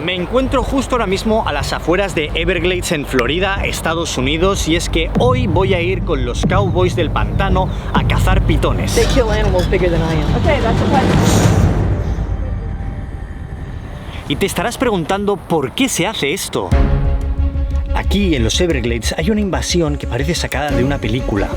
Me encuentro justo ahora mismo a las afueras de Everglades en Florida, Estados Unidos, y es que hoy voy a ir con los cowboys del pantano a cazar pitones. They kill animals bigger than I am. Okay, that's a plan. Y te estarás preguntando por qué se hace esto. Aquí en los Everglades hay una invasión que parece sacada de una película.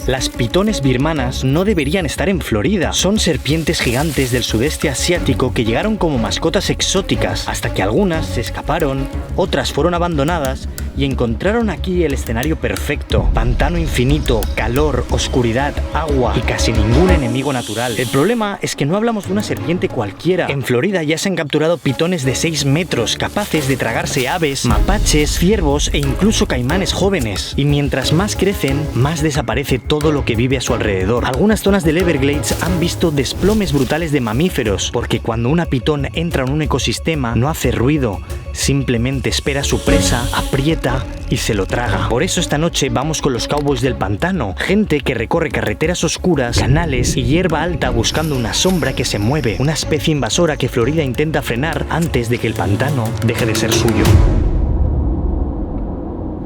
Las pitones birmanas no deberían estar en Florida. Son serpientes gigantes del sudeste asiático que llegaron como mascotas exóticas, hasta que algunas se escaparon, otras fueron abandonadas y encontraron aquí el escenario perfecto. Pantano infinito, calor, oscuridad, agua y casi ningún enemigo natural. El problema es que no hablamos de una serpiente cualquiera. En Florida ya se han capturado pitones de 6 metros, capaces de tragarse aves, mapaches, ciervos e incluso caimanes jóvenes. Y mientras más crecen, más desaparece todo lo que vive a su alrededor. Algunas zonas del Everglades han visto desplomes brutales de mamíferos, porque cuando una pitón entra en un ecosistema no hace ruido, simplemente espera a su presa, aprieta y se lo traga. Por eso esta noche vamos con los cowboys del pantano, gente que recorre carreteras oscuras, canales y hierba alta buscando una sombra que se mueve, una especie invasora que Florida intenta frenar antes de que el pantano deje de ser suyo.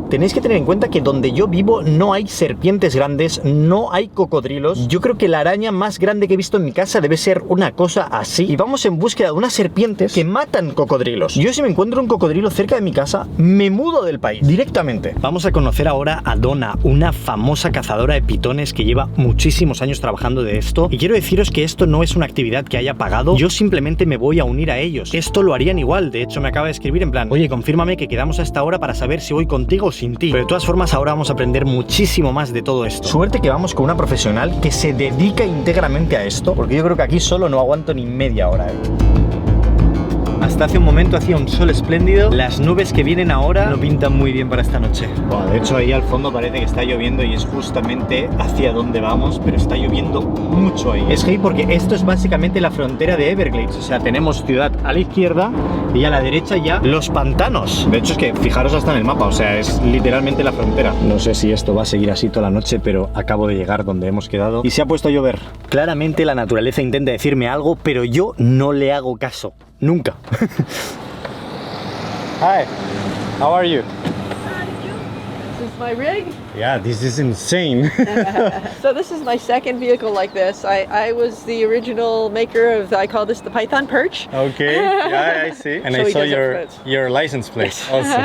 Tenéis que tener en cuenta que donde yo vivo no hay serpientes grandes, no hay cocodrilos. Yo creo que la araña más grande que he visto en mi casa debe ser una cosa así. Y vamos en búsqueda de unas serpientes que matan cocodrilos. Yo si me encuentro un cocodrilo cerca de mi casa, me mudo del país directamente. Vamos a conocer ahora a Donna, una famosa cazadora de pitones que lleva muchísimos años trabajando de esto. Y quiero deciros que esto no es una actividad que haya pagado. Yo simplemente me voy a unir a ellos. Esto lo harían igual. De hecho, me acaba de escribir en plan: oye, confírmame que quedamos a esta hora para saber si voy contigo o sin ti. Pero de todas formas ahora vamos a aprender muchísimo más de todo esto. Suerte que vamos con una profesional que se dedica íntegramente a esto, porque yo creo que aquí solo no aguanto ni media hora. Hasta hace un momento hacía un sol espléndido. Las nubes que vienen ahora no pintan muy bien para esta noche. Bueno, de hecho ahí al fondo parece que está lloviendo y es justamente hacia donde vamos, pero está lloviendo mucho ahí. Es heavy porque esto es básicamente la frontera de Everglades. O sea, tenemos ciudad a la izquierda y a la derecha ya los pantanos. De hecho es que fijaros hasta en el mapa, o sea, es literalmente la frontera. No sé si esto va a seguir así toda la noche, pero acabo de llegar donde hemos quedado y se ha puesto a llover. Claramente la naturaleza intenta decirme algo, pero yo no le hago caso. Nunca. Hi, how are you? This is my rig. Yeah, this is insane. So this is my second vehicle like this. I was the original maker of, I call this the Python Perch. Okay, yeah, I see. And So I he saw does it your license plate also.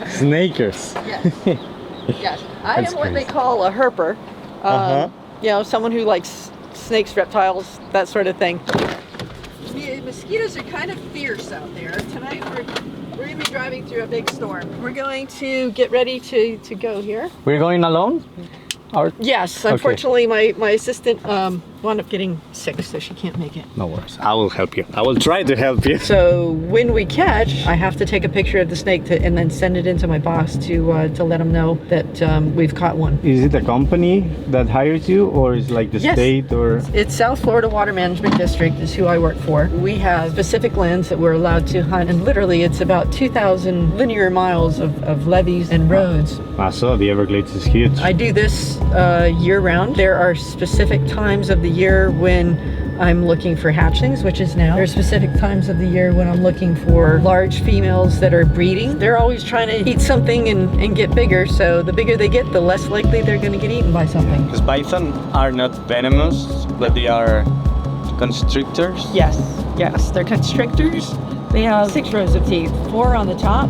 Snakers. Yes. Yes. I That's am what they crazy. call a herper. You know, someone who likes snakes, reptiles, that sort of thing. The mosquitoes are kind of fierce out there. Tonight we're going to be driving through a big storm. We're going to get ready to go here. We're going alone? Or... Yes, unfortunately my assistant wound up getting sick, so she can't make it. No worries, I will help you. I will try to help you. So when we catch, I have to take a picture of the snake and then send it into my boss to let him know that we've caught one. Is it a company that hires you, or is it like the Yes. state, or? It's South Florida Water Management District is who I work for. We have specific lands that we're allowed to hunt, and literally it's about 2,000 linear miles of levees and roads. I saw the Everglades is huge. I do this year-round. There are specific times of the year when I'm looking for hatchlings, which is now. There are specific times of the year when I'm looking for large females that are breeding. They're always trying to eat something and get bigger, so the bigger they get, the less likely they're going to get eaten by something. Because python are not venomous, but they are constrictors. Yes, they're constrictors. They have 6 rows of teeth, 4 on the top,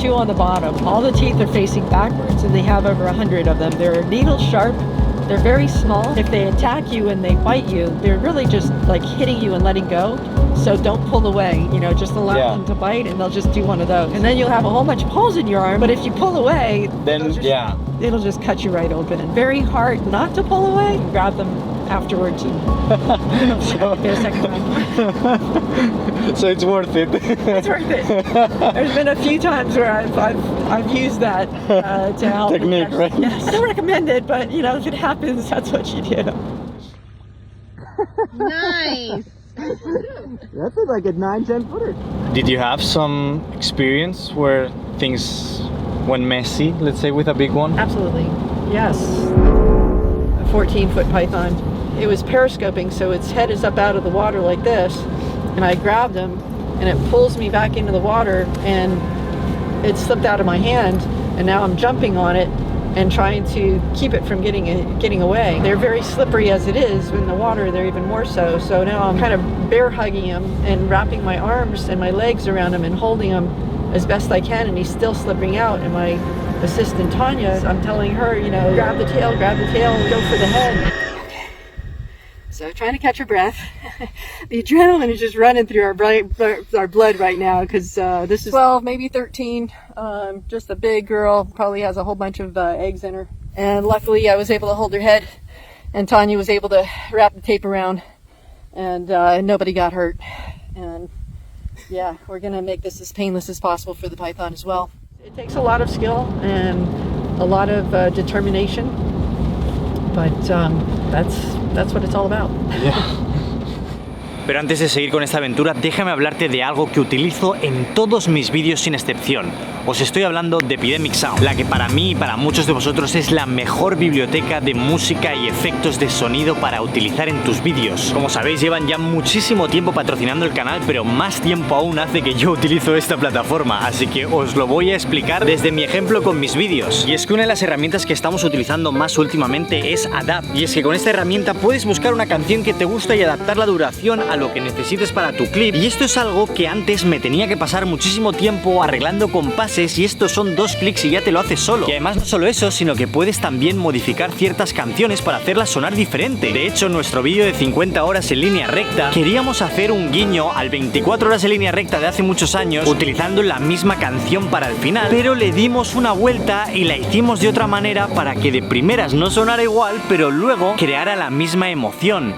2 on the bottom. All the teeth are facing backwards, and they have over 100 of them. They're needle sharp. They're very small. If they attack you and they bite you, they're really just like hitting you and letting go. So don't pull away, you know, just allow them to bite and they'll just do one of those. And then you'll have a whole bunch of holes in your arm, but if you pull away, Then, it'll just cut you right open. And very hard not to pull away. Grab them afterwards and get a second round. So it's worth it. It's worth it. There's been a few times where I've used that to help. Technique, right? Yes. I don't recommend it, but you know, if it happens, that's what you do. Nice. That's like a 9-10 footer. Did you have some experience where things went messy, let's say, with a big one? Absolutely. Yes. A 14-foot python. It was periscoping, so its head is up out of the water like this. And I grabbed him and it pulls me back into the water, and it slipped out of my hand, and now I'm jumping on it and trying to keep it from getting away. They're very slippery as it is. In the water, they're even more so. So now I'm kind of bear hugging him and wrapping my arms and my legs around him and holding him as best I can, and he's still slipping out. And my assistant Tanya, I'm telling her, you know, grab the tail, and go for the head. So trying to catch her breath. The adrenaline is just running through our blood right now, because this is 12, maybe 13, just a big girl, probably has a whole bunch of eggs in her. And luckily I was able to hold her head, and Tanya was able to wrap the tape around, and nobody got hurt. And yeah, we're gonna make this as painless as possible for the python as well. It takes a lot of skill and a lot of determination, but that's what it's all about. Yeah. Pero antes de seguir con esta aventura, déjame hablarte de algo que utilizo en todos mis vídeos sin excepción. Os estoy hablando de Epidemic Sound, la que para mí y para muchos de vosotros es la mejor biblioteca de música y efectos de sonido para utilizar en tus vídeos. Como sabéis, llevan ya muchísimo tiempo patrocinando el canal, pero más tiempo aún hace que yo utilizo esta plataforma, así que os lo voy a explicar desde mi ejemplo con mis vídeos. Y es que una de las herramientas que estamos utilizando más últimamente es Adapt, y es que con esta herramienta puedes buscar una canción que te gusta y adaptar la duración a lo que necesites para tu clip. Y esto es algo que antes me tenía que pasar muchísimo tiempo arreglando compases, y estos son 2 clics y ya te lo haces solo. Y además no solo eso, sino que puedes también modificar ciertas canciones para hacerlas sonar diferente. De hecho, en nuestro vídeo de 50 horas en línea recta queríamos hacer un guiño al 24 horas en línea recta de hace muchos años, utilizando la misma canción para el final, pero le dimos una vuelta y la hicimos de otra manera para que de primeras no sonara igual, pero luego creara la misma emoción.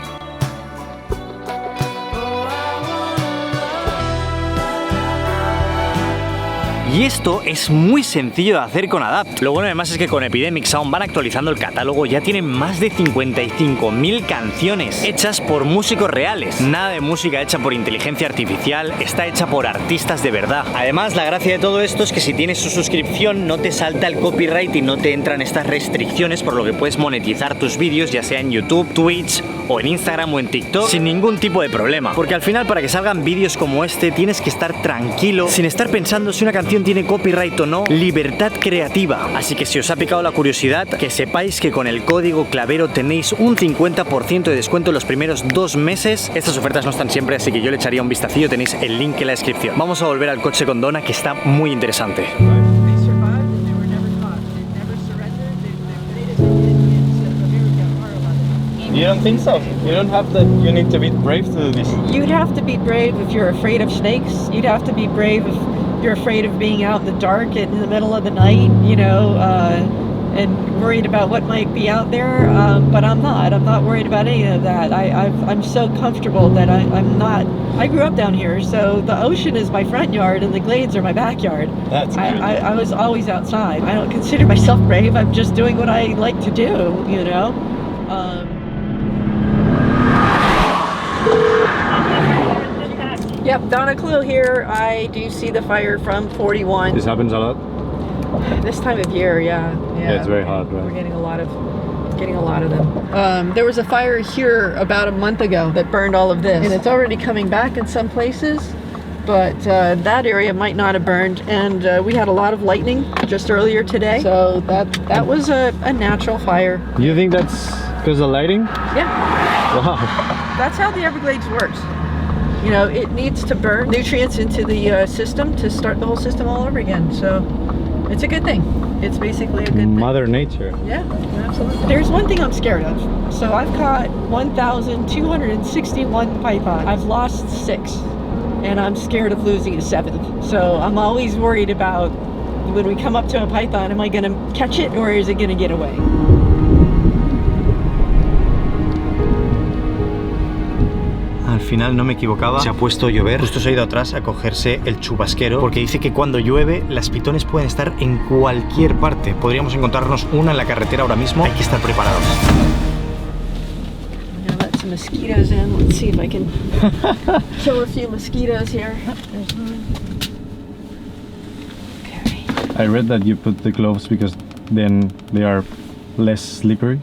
Y esto es muy sencillo de hacer con Adapt. Lo bueno además es que con Epidemic Sound van actualizando el catálogo, ya tienen más de 55.000 canciones hechas por músicos reales. Nada de música hecha por inteligencia artificial, está hecha por artistas de verdad. Además, la gracia de todo esto es que si tienes su suscripción no te salta el copyright y no te entran estas restricciones, por lo que puedes monetizar tus vídeos ya sea en YouTube, Twitch o en Instagram o en TikTok sin ningún tipo de problema. Porque al final, para que salgan vídeos como este tienes que estar tranquilo, sin estar pensando si una canción tiene copyright o no. Libertad creativa. Así que si os ha picado la curiosidad, que sepáis que con el código Clavero tenéis un 50% de descuento en los primeros 2 meses. Estas ofertas no están siempre, así que yo le echaría un vistacillo, tenéis el link en la descripción. Vamos a volver al coche con Donna, que está muy interesante. You don't think so? You don't have that. You need to be brave to do this. You'd have to be brave if you're afraid of snakes. You'd have to be brave if you're afraid of being out in the dark in the middle of the night, you know, and worried about what might be out there. But I'm not. I'm not worried about any of that. I'm so comfortable that I'm not. I grew up down here, so the ocean is my front yard and the glades are my backyard. That's good. I was always outside. I don't consider myself brave. I'm just doing what I like to do, you know. Yep, Donna Clue here. I do see the fire from 41. This happens a lot? This time of year, yeah. Yeah, it's very hot, right? We're getting a lot of them. There was a fire here about a month ago that burned all of this, and it's already coming back in some places, but that area might not have burned. And we had a lot of lightning just earlier today, so that was a natural fire. You think that's because of lighting? Yeah. Wow. That's how the Everglades works. You know, it needs to burn nutrients into the system to start the whole system all over again. So it's a good thing. It's basically a good thing. Mother Nature. Yeah, absolutely. There's one thing I'm scared of. So I've caught 1,261 pythons. I've lost 6, and I'm scared of losing a 7th. So I'm always worried about when we come up to a python, am I going to catch it or is it going to get away? Al final no me equivocaba, se ha puesto a llover. Justo se ha ido atrás a cogerse el chubasquero, porque dice que cuando llueve las pitones pueden estar en cualquier parte. Podríamos encontrarnos una en la carretera ahora mismo, hay que estar preparados. I'm gonna let some mosquitoes in. Let's see if I can kill a few mosquitoes here. There's one. Okay. I read that you put the gloves because then they are less slippery.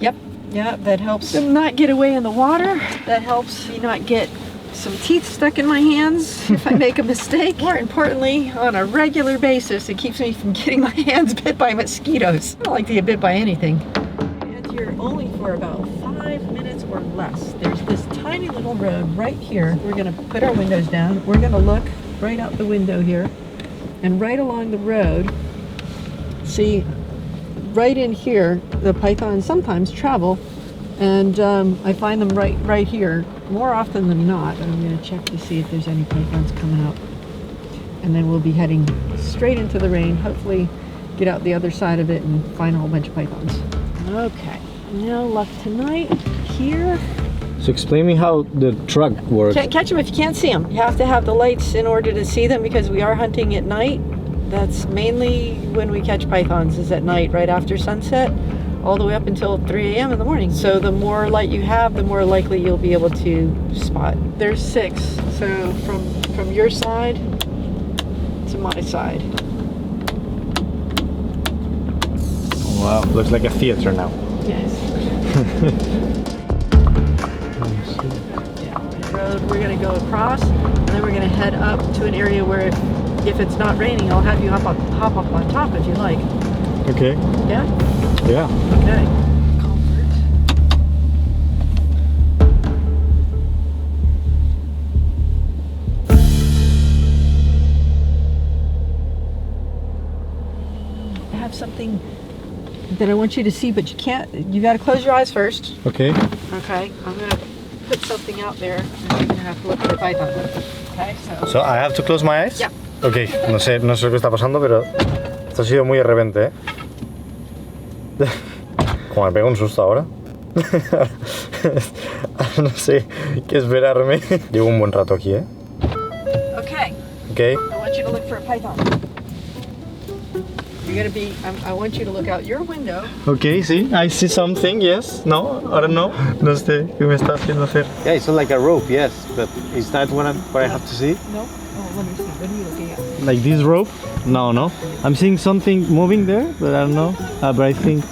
Yep. Yeah, that helps them not get away in the water. That helps you not get some teeth stuck in my hands if I make a mistake. More importantly, on a regular basis, it keeps me from getting my hands bit by mosquitoes. I don't like to get bit by anything. And you're only for about 5 minutes or less. There's this tiny little road right here. We're gonna put our windows down. We're gonna look right out the window here, and right along the road, see, right in here, the pythons sometimes travel, and I find them right here more often than not. I'm going to check to see if there's any pythons coming up, and then we'll be heading straight into the rain, hopefully get out the other side of it and find a whole bunch of pythons. Okay, now left tonight here. So explain me how the truck works. Can't catch them if you can't see them. You have to have the lights in order to see them, because we are hunting at night. That's mainly when we catch pythons, is at night, right after sunset, all the way up until 3 a.m. in the morning. So the more light you have, the more likely you'll be able to spot. There's 6, so from your side to my side. Wow, looks like a theater now. Yes. Yeah, the road we're gonna go across, and then we're gonna head up to an area where if it's not raining, I'll have you hop up on top if you like. Okay. Yeah? Yeah. Okay. Comfort. I have something that I want you to see, but you can't. You got to close your eyes first. Okay. Okay. I'm gonna put something out there, and you're gonna have to look at the python. Okay. So I have to close my eyes? Yeah. Ok, no sé lo que está pasando, pero esto ha sido muy de repente, ¿eh? Como me pego un susto ahora. No sé qué esperarme. Llevo un buen rato aquí, ¿eh? Okay. Okay. I want you to look for a python. You're gonna be. I want you to look out your window. Okay, sí. I see something, yes. No, ahora no. No sé qué me está haciendo hacer. Yeah, it's like a rope, yes. But is that what I have to see? No. Oh, let me see. What are you looking at? Like this rope? No, no. I'm seeing something moving there, but I don't know. But I think.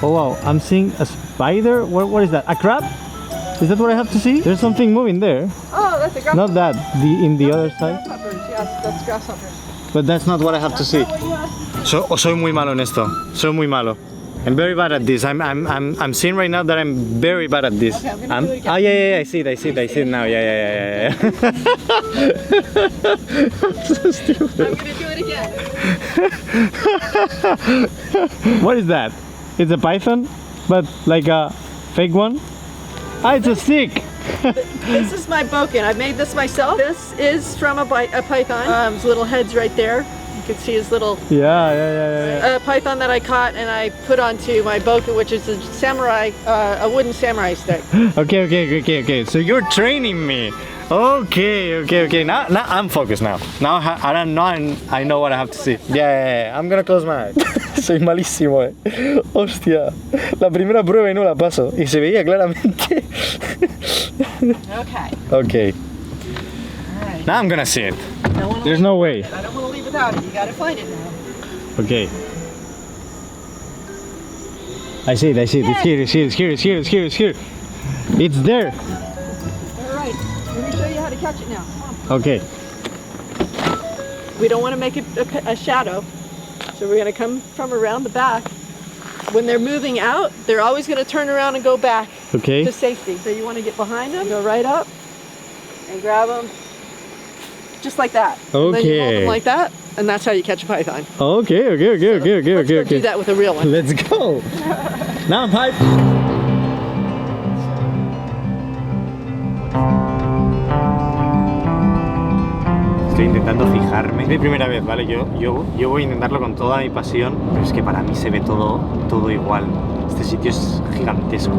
Oh wow, I'm seeing a spider. What is that? A crab? Is that what I have to see? There's something moving there. Oh, that's a grasshopper. Not that. In the other side. Grasshoppers. Yes, that's grasshoppers. But that's not what I have to see. Soy muy malo en esto. Soy muy malo. I'm very bad at this. I'm seeing right now that I'm very bad at this. Okay, I'm gonna do it again. Oh yeah, I see it now. Yeah. So stupid. I'm gonna do it again. What is that? It's a python, but like a fake one? Ah, it's a stick. This is my bokin. I made this myself. This is from a python. His little head's right there. You can see his little Yeah. python that I caught and I put onto my bokin, which is a wooden samurai stick. Okay. So you're training me. Okay. Now I'm focused now. Now I know what I have to see. Yeah. I'm gonna close my eyes. Soy malísimo, Hostia. La primera prueba y no la paso. Y se veía claramente. Okay. All right. Now I'm gonna see it. Don't wanna There's leave no way. it. I don't want to leave without it. You gotta find it now. Okay. I see it. It's here. It's there. All right. Let me show you how to catch it now. Come on. Okay. We don't want to make it a shadow, so we're going to come from around the back. When they're moving out, they're always going to turn around and go back Okay. to safety. So you want to get behind them, go right up, and grab them, just like that. And then you hold them Okay. like that, and that's how you catch a python. Okay. Let's go do that with a real one. Let's go. Now I'm hyped. Estoy intentando fijarme. Es mi primera vez, ¿vale? Yo voy a intentarlo con toda mi pasión, pero es que para mí se ve todo igual. Este sitio es gigantesco.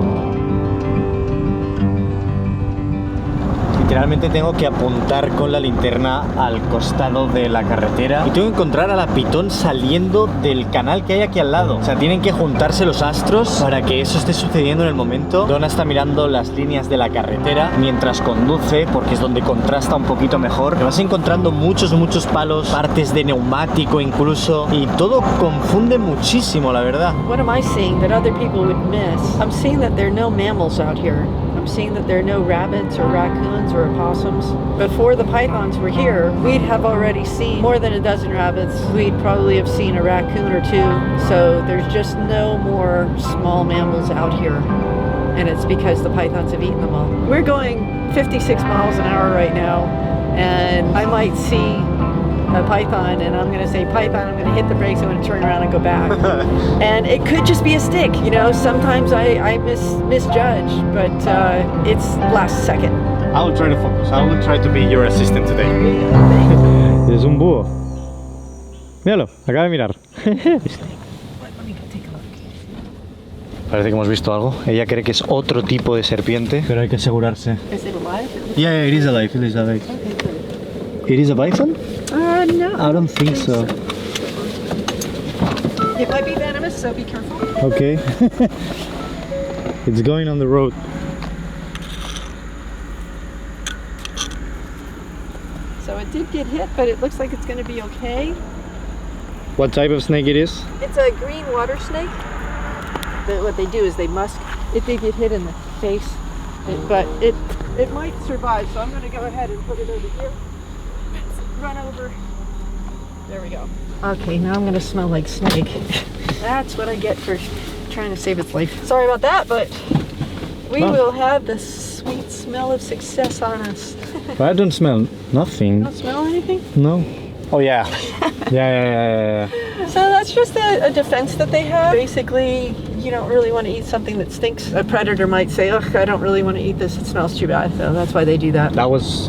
Literalmente tengo que apuntar con la linterna al costado de la carretera y tengo que encontrar a la pitón saliendo del canal que hay aquí al lado. O sea, tienen que juntarse los astros para que eso esté sucediendo en el momento. Donna está mirando las líneas de la carretera mientras conduce, porque es donde contrasta un poquito mejor. Te vas encontrando muchos palos, partes de neumático incluso, y todo confunde muchísimo, la verdad. What am I seeing that other people would miss? I'm seeing that there are no mammals out here. I'm I'm seeing that there are no rabbits or raccoons or opossums. Before the pythons were here, we'd have already seen more than a dozen rabbits. We'd probably have seen a raccoon or two. So there's just no more small mammals out here. And it's because the pythons have eaten them all. We're going 56 miles an hour right now, and I might see a python, and I'm gonna say, python, I'm gonna hit the brakes, I'm gonna turn around and go back. And it could just be a stick, you know, sometimes I misjudge, but it's last second. I will try to focus. I will try to be your assistant today. Es un búho. Míralo, acaba de mirar. Parece que hemos visto algo. Ella cree que es otro tipo de serpiente, pero hay que asegurarse. Is it alive? Yeah, it is alive. It is alive. It is a bison? No. I don't think so. It might be venomous, so be careful. Okay. It's going on the road. So it did get hit, but it looks like it's gonna be okay. What type of snake it is? It's a green water snake. What they do is they musk. It did get hit in the face, but it might survive. So I'm going to go ahead and put it over here. Run over. There we go. Okay, now I'm going to smell like snake. That's what I get for trying to save its life. Sorry about that, but we will have the sweet smell of success on us. But I don't smell nothing. Don't smell anything? No. Oh yeah. Yeah. So that's just a defense that they have. Basically, you don't really want to eat something that stinks. A predator might say, ugh, I don't really want to eat this, it smells too bad. So that's why they do that. That was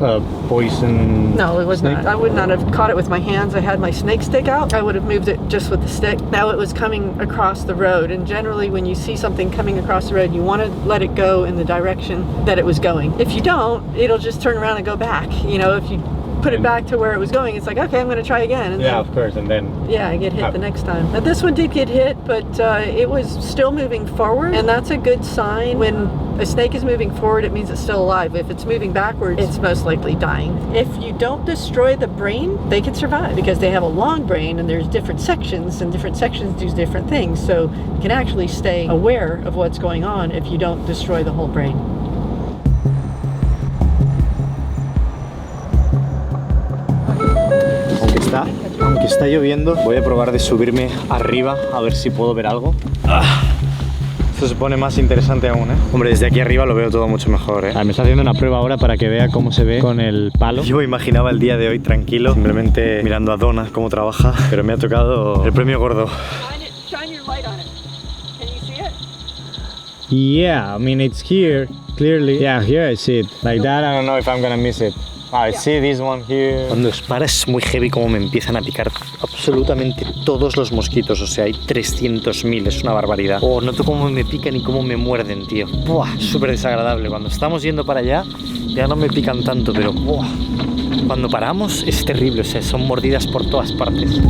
poison. No, it was snake? not. I would not have caught it with my hands. I had my snake stick out. I would have moved it just with the stick. Now it was coming across the road. And generally when you see something coming across the road, you want to let it go in the direction that it was going. If you don't, it'll just turn around and go back. You know, if you put it back to where it was going, it's like, okay, I'm going to try again. And Yeah, then, of course, and then... yeah, I get hit the next time. Now this one did get hit, but it was still moving forward, and that's a good sign. When a snake is moving forward, it means it's still alive. If it's moving backwards, it's most likely dying. If you don't destroy the brain, they can survive because they have a long brain and there's different sections, and different sections do different things. So you can actually stay aware of what's going on if you don't destroy the whole brain. Aunque está lloviendo, voy a probar de subirme arriba a ver si puedo ver algo. Esto se pone más interesante aún, ¿eh? Hombre, desde aquí arriba lo veo todo mucho mejor, ¿eh? Me está haciendo una prueba ahora para que vea cómo se ve con el palo. Yo imaginaba el día de hoy tranquilo, simplemente mirando a Donna cómo trabaja, pero me ha tocado el premio gordo. Shine your light on it. Can you see it? Yeah, I mean, it's here, clearly. Yeah, here I see it. Like that, I don't know if I'm gonna miss it. I see this one here. Cuando dispara es muy heavy como me empiezan a picar absolutamente todos los mosquitos, o sea, hay 300.000, es una barbaridad. Oh, noto cómo me pican y cómo me muerden, tío. Buah, súper desagradable. Cuando estamos yendo para allá ya no me pican tanto, pero buah, cuando paramos es terrible, o sea, son mordidas por todas partes.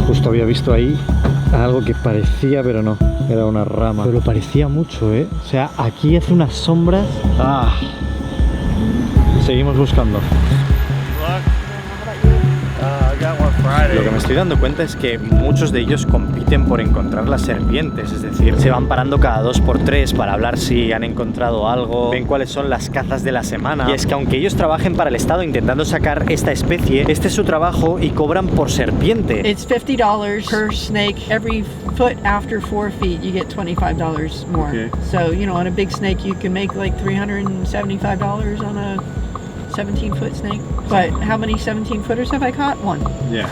Justo había visto ahí algo que parecía, pero no, era una rama. Pero parecía mucho, ¿eh? O sea, aquí hace unas sombras. Ah. Seguimos buscando. Lo que me estoy dando cuenta es que muchos de ellos compiten por encontrar las serpientes, es decir, se van parando cada 2x3 para hablar si han encontrado algo, ven cuáles son las cazas de la semana. Y es que aunque ellos trabajen para el Estado intentando sacar esta especie, este es su trabajo y cobran por serpiente. It's $50 per snake. Every foot after 4 feet, you get $25 more. Okay. So, you know, on a big snake, you can make like $375 on a 17-foot snake. But how many 17-footers have I caught? One. Yeah.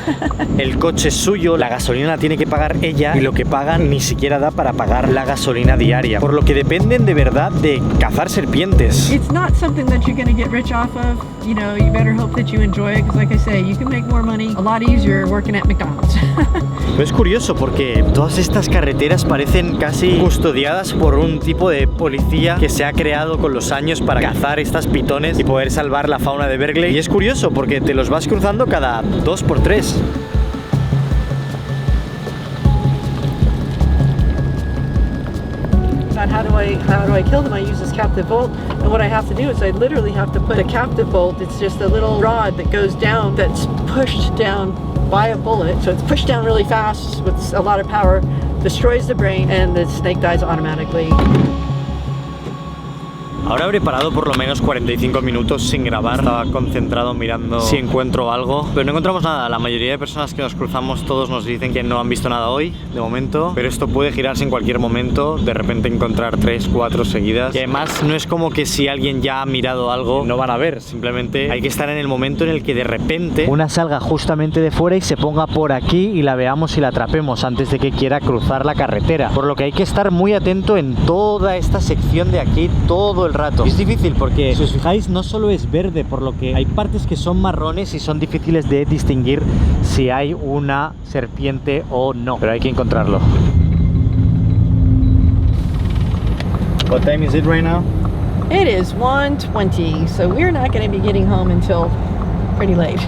El coche es suyo, la gasolina la tiene que pagar ella y lo que pagan ni siquiera da para pagar la gasolina diaria, por lo que dependen de verdad de cazar serpientes. It's not something that you're going to get rich off of. You know, you better hope that you enjoy it because, like I say, you can make more money a lot easier working at McDonald's. Pero es curioso porque todas estas carreteras parecen casi custodiadas por un tipo de policía que se ha creado con los años para cazar estas pitones y poder salvar la fauna de Berkeley. Y es curioso porque te los vas cruzando cada 2x3. How do I kill them? I use this captive bolt, and what I have to do is I literally have to put a captive bolt. It's just a little rod that goes down, that's pushed down by a bullet. So it's pushed down really fast with a lot of power, destroys the brain, and the snake dies automatically. Ahora habré parado por lo menos 45 minutos sin grabar. Estaba concentrado mirando si encuentro algo, pero no encontramos nada. La mayoría de personas que nos cruzamos, todos nos dicen que no han visto nada hoy, de momento. Pero esto puede girarse en cualquier momento. De repente encontrar 3, 4 seguidas. Y además no es como que si alguien ya ha mirado algo, no van a ver. Simplemente hay que estar en el momento en el que de repente una salga justamente de fuera y se ponga por aquí y la veamos y la atrapemos antes de que quiera cruzar la carretera. Por lo que hay que estar muy atento en toda esta sección de aquí todo el rato. Es difícil porque, si os fijáis, no solo es verde, por lo que hay partes que son marrones y son difíciles de distinguir si hay una serpiente o no, pero hay que encontrarlo. What time is it right now? It is 1:20, so we're not going to be getting home until pretty late.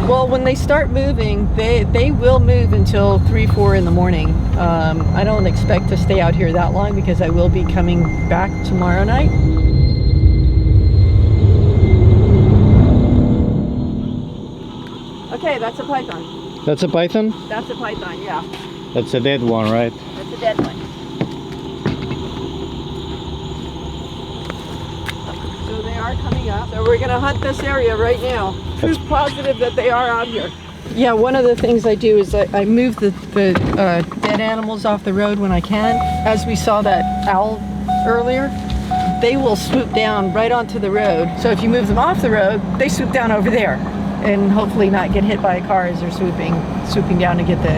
Well, when they start moving, they will move until 3, 4 in the morning. I don't expect to stay out here that long because I will be coming back tomorrow night. Okay, that's a python. That's a python? That's a python, yeah. That's a dead one, right? That's a dead one. So they are coming up. So we're gonna hunt this area right now. Who's positive that they are out here? Yeah, one of the things I do is I move the dead animals off the road when I can. As we saw that owl earlier, they will swoop down right onto the road. So if you move them off the road, they swoop down over there and hopefully not get hit by a car as they're swooping down to get the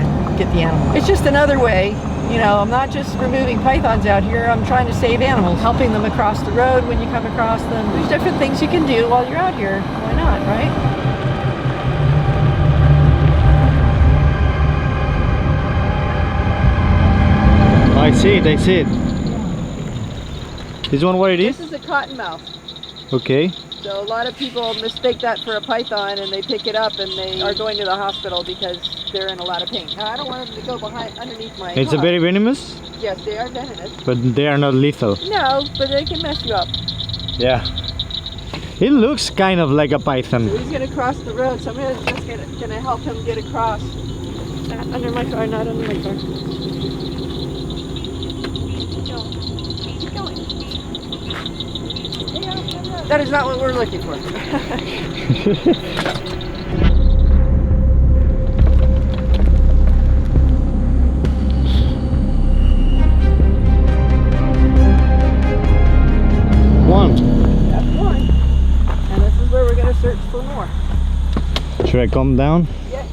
animal. It's just another way. You know, I'm not just removing pythons out here, I'm trying to save animals, helping them across the road when you come across them. There's different things you can do while you're out here. Why not, right? I see it, I see it. This one what it is? This is a cottonmouth. Okay. So a lot of people mistake that for a python and they pick it up and they are going to the hospital because they're in a lot of pain. Now, I don't want them to go underneath my It's car. very venomous, Yes, they are venomous. but they are not lethal. No, but they can mess you up. Yeah. It looks kind of like a python. So he's going to cross the road, so I'm just going to help him get across. Not under my car, not under my car. Keep going. That is not what we're looking for. One. That's one. And this is where we're going to search for more. Should I calm down? Yeah.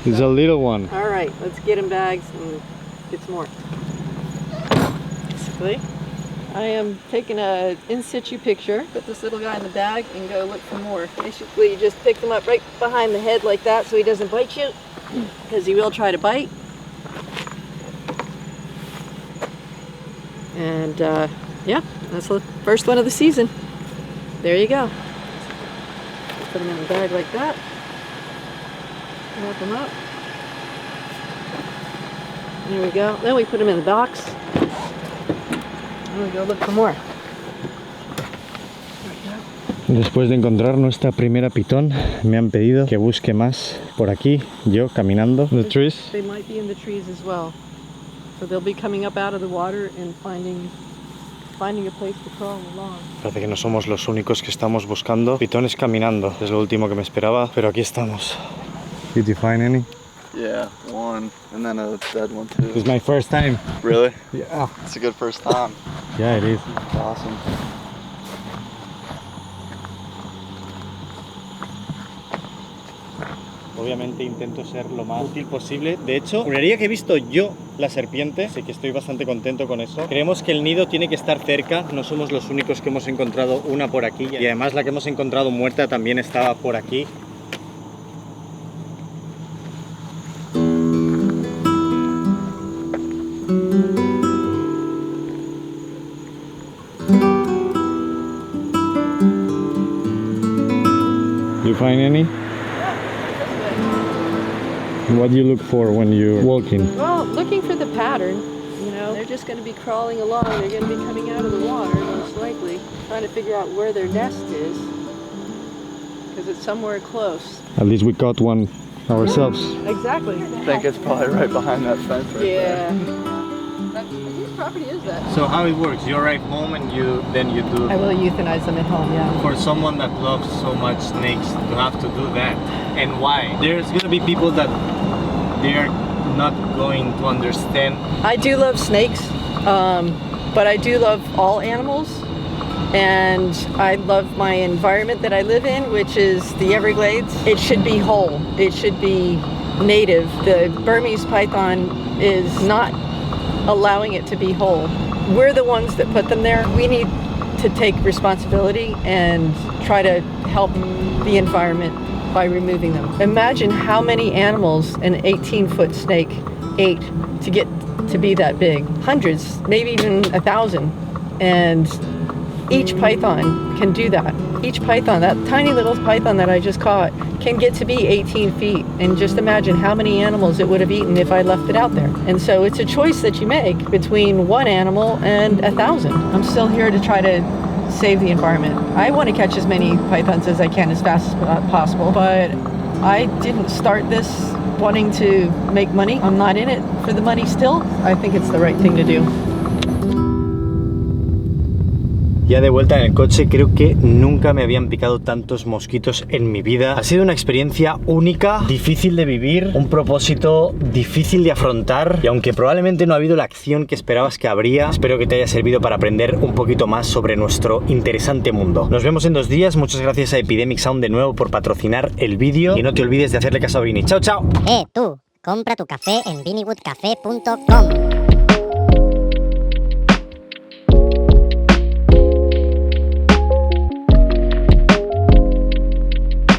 It's a little one. All right, let's get in bags and get some more. Basically, I am taking a in situ picture, put this little guy in the bag and go look for more. Basically, you just pick him up right behind the head like that so he doesn't bite you, because he will try to bite. And yeah, that's the first one of the season. There you go. Put him in the bag like that. Wrap him up. There we go. Then we put him in the box. And we go look for more. Después de encontrar nuestra primera pitón, me han pedido que busque más por aquí, yo caminando. The trees. They might be in the trees as well. So they'll be coming up out of the water and finding a place to crawl along. Parece que no somos los únicos que estamos buscando pitones caminando. Es lo último que me esperaba, pero aquí estamos. Did you find any? Yeah, one, and then a dead one too. It's my first time. Really? Yeah. It's a good first time. Yeah, it is. Awesome. Obviamente intento ser lo más útil posible. De hecho, juraría que he visto yo la serpiente, así que estoy bastante contento con eso. Creemos que el nido tiene que estar cerca, no somos los únicos que hemos encontrado una por aquí. Y además la que hemos encontrado muerta también estaba por aquí. You find any? What do you look for when you're walking? Well, looking for the pattern. You know, they're just going to be crawling along. They're going to be coming out of the water, most likely. Trying to figure out where their nest is. Because it's somewhere close. At least we caught one ourselves. Exactly. I think it's probably right behind that fence right there. Whose property is that? So how it works? You arrive home and then you do. I will euthanize them at home, yeah. For someone that loves so much snakes to have to do that, and why? There's gonna be people that they are not going to understand. I do love snakes, but I do love all animals. And I love my environment that I live in, which is the Everglades. It should be whole. It should be native. The Burmese python is not allowing it to be whole. We're the ones that put them there. We need to take responsibility and try to help the environment by removing them. Imagine how many animals an 18-foot snake ate to get to be that big. Hundreds, maybe even 1,000. And each python can do that. Each python, that tiny little python that I just caught, can get to be 18 feet. And just imagine how many animals it would have eaten if I left it out there. And so it's a choice that you make between one animal and 1,000. I'm still here to try to save the environment. I want to catch as many pythons as I can as fast as possible, but I didn't start this wanting to make money. I'm not in it for the money still. I think it's the right thing to do. Ya de vuelta en el coche, creo que nunca me habían picado tantos mosquitos en mi vida. Ha sido una experiencia única, difícil de vivir, un propósito difícil de afrontar, y aunque probablemente no ha habido la acción que esperabas que habría, espero que te haya servido para aprender un poquito más sobre nuestro interesante mundo. Nos vemos en 2 días. Muchas gracias a Epidemic Sound de nuevo por patrocinar el vídeo, y no te olvides de hacerle caso a Vini. ¡Chao, chao! Tú, compra tu café en vinnywoodcafe.com.